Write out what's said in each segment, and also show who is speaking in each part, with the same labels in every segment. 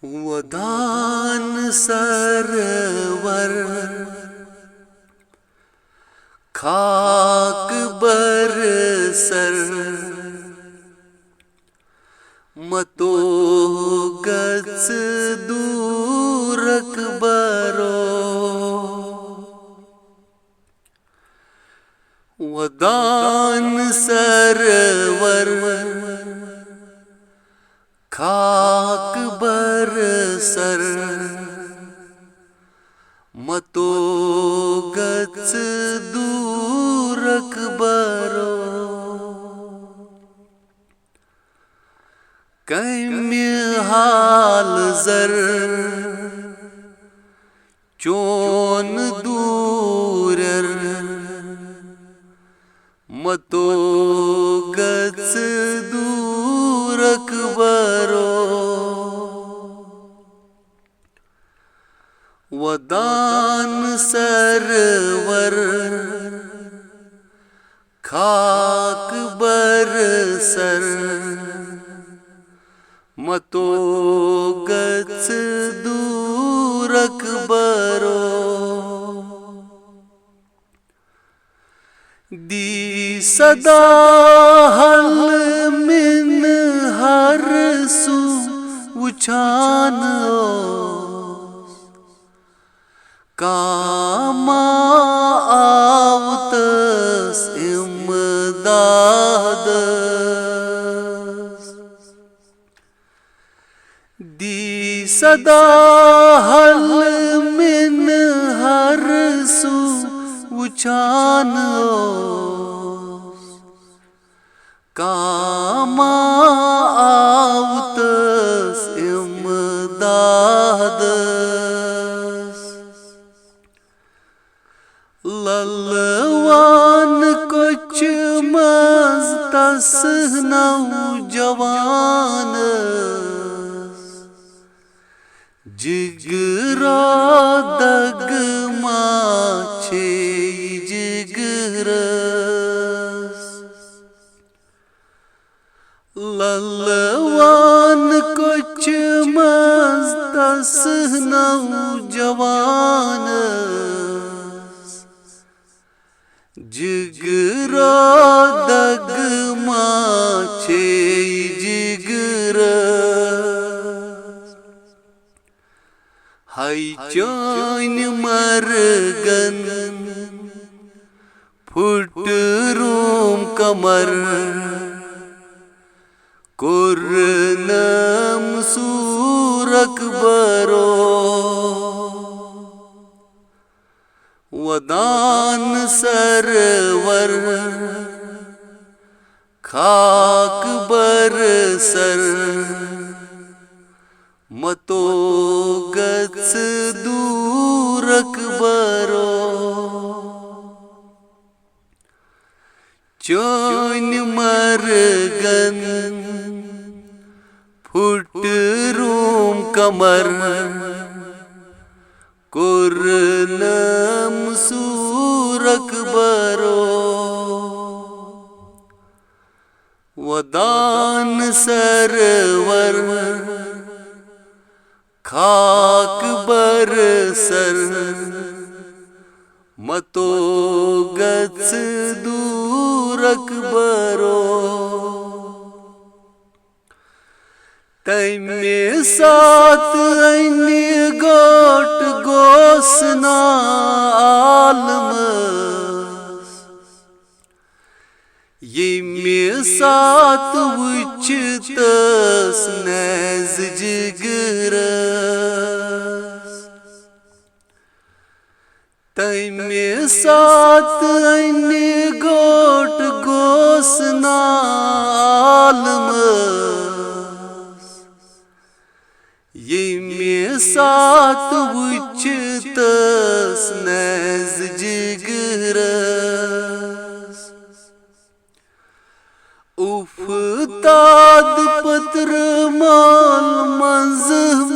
Speaker 1: वदान server खाक बरसर मतो गच दूरक बरो वदान सरवर खाक बरसर मतो गच दूरक बरो कम्य हाल जर चोन दूरर मतो गच दूरक बरो वदान सरवर खाक बरसर मतो गच दूरक बरो दी सदा हल मिन हर सु उछान कामा आवतस इमदाद दी सदा हल मिन हर सु उछान कामा आवतस इमदाद ललवान कुछ मस्तस नौजवान जिगरा दगमा छे जिगरस ललवान कुछ मस्तस नौजवान जिगरा दगमा छे जिगरस हाय चैन मरगन फुट रूम कमर कुर्नम सूरक बरो वदान सरवर खाक बरसर मतो गच दूरक बरो चैन मरगन फुट रूम कमर कुर्नम सूरक बरो वदान सरवर खाक बरसर मतो गच दूरक बरो तैमे साथ अन्य गोट गोसना आलमस ये में साथ उचितस नैज जिगरस तैमे साथ अन्य गोट गोसना आलमस ये में साथ उचितस नैज जिगरस उफताद पत्र माल मंज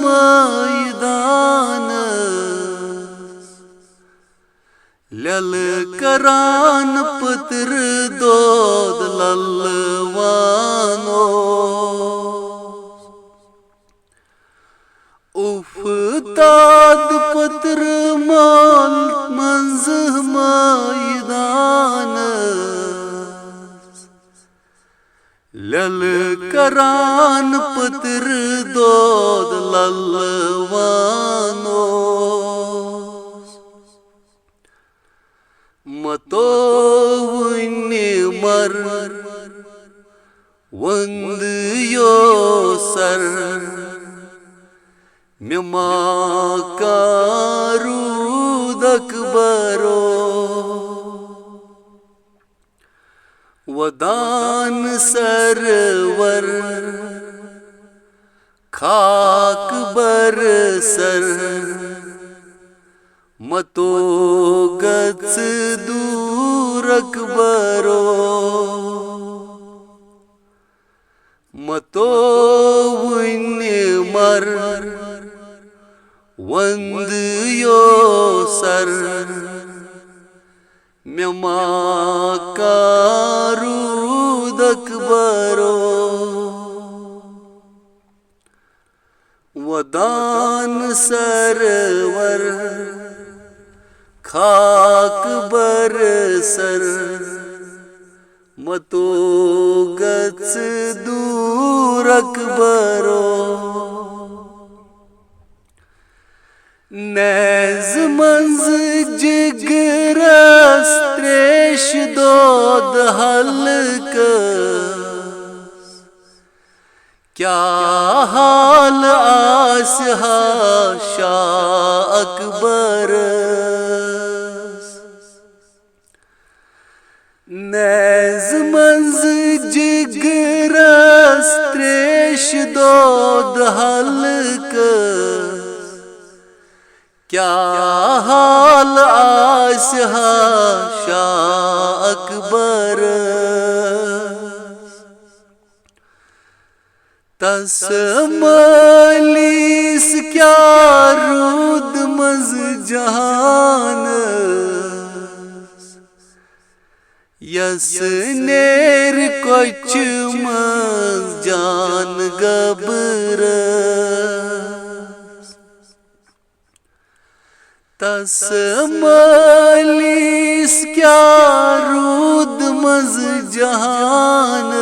Speaker 1: मैदान लल करान पत्र दोद ललवानो ताद पत्र माल मंज मैदान लल करान पत्र दोद ललवानो मतो वन्य मर वंद यो सर मिमा कारूदक बरो वदान सरवर खाक बर सर मतो गच दूरक बरो मतो वन्य मर वंद यो सर मिमा कारूदक बरो वदान सरवर खाक बर सर मतो गच दूरक बरो नैज मंज जिगरस त्रेश दोद हल्क क्या हाल आस शाह अकबर नैज मंज जिगरस त्रेश दोद हल्क क्या हाल आस शाह अकबर तस मलीस क्या रूद मज जहान यस नेर कोच मज जान गबर तस मलीस क्या रूद मज जहान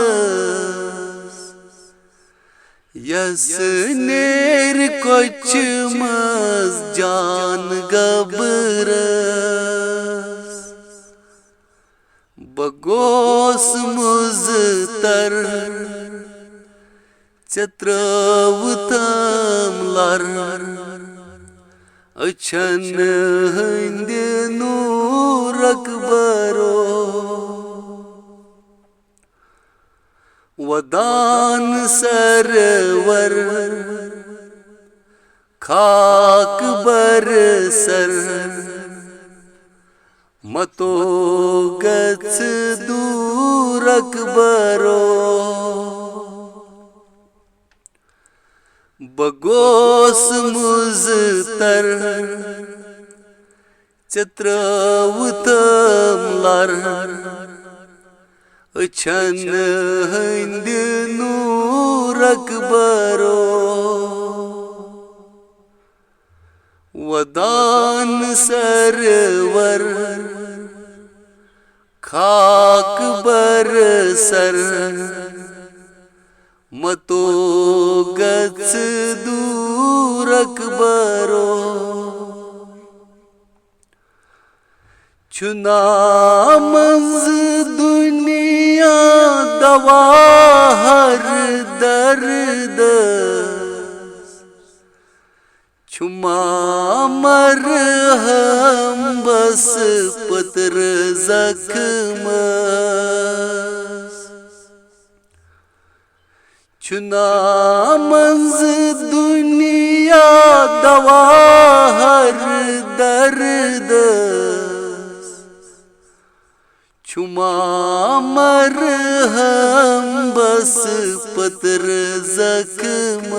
Speaker 1: यस नेर कोच मज जान गबर बगोस मुजतर चत्रवतम लर अछन हंद नूरक बरो वदान सरवर खाक बर सर मतो गच दूरक बरो बगोस मुजतर चत्रवतम लर अछन हंद नूरक बरो वदान सरवर खाक बर सर मतो गच दूरक बरो चुना मंज दुनिया दवा हर दर्द छुमा मर हम बस पत्र जख्म चुना मंज दुनिया दवा हर दर्द छुमा मर हम बस पत्र जख्म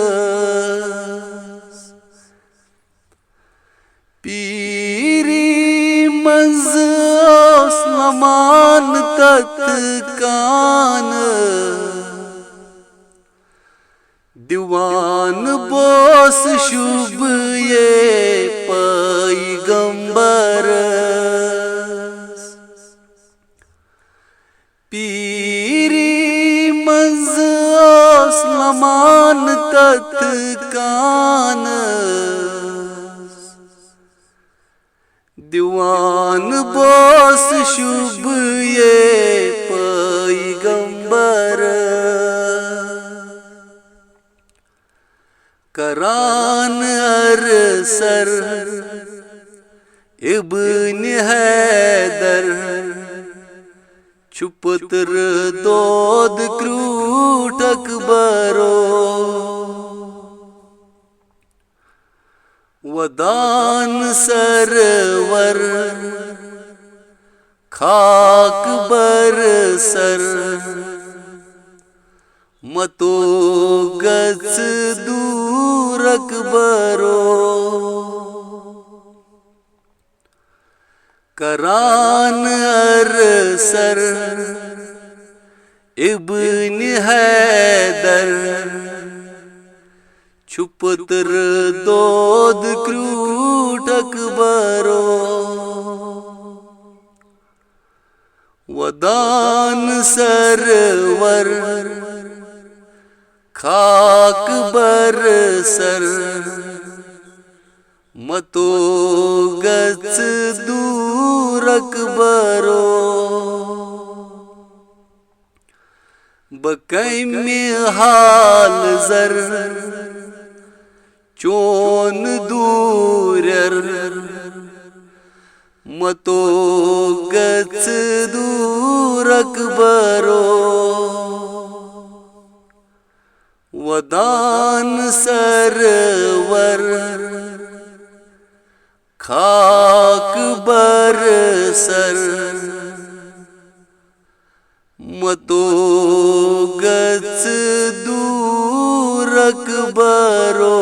Speaker 1: पीरी मंज ओस्लमान तत्कान दीवान बोस शुभ ये पैगंबर पीरी मंज ओस्लमान तत कान दीवान बोस शुभ ये पैगंबर करान अरसर इब्न हैदर छुपतर दोद क्रूट अकबरो वदान सरवर खाक बरसर मतो गज दूर अकबरो करान अरसर इब्न हैदर छुपतर दोद क्रूट अकबरो वदान सरवर खाक बरसर मतो गज दूर अकबरो बकई में हाल जर चोन दूरर मतो गज दूर अकबरो वदान सरवर खाक बरसर मतो गज दूर अकबरो।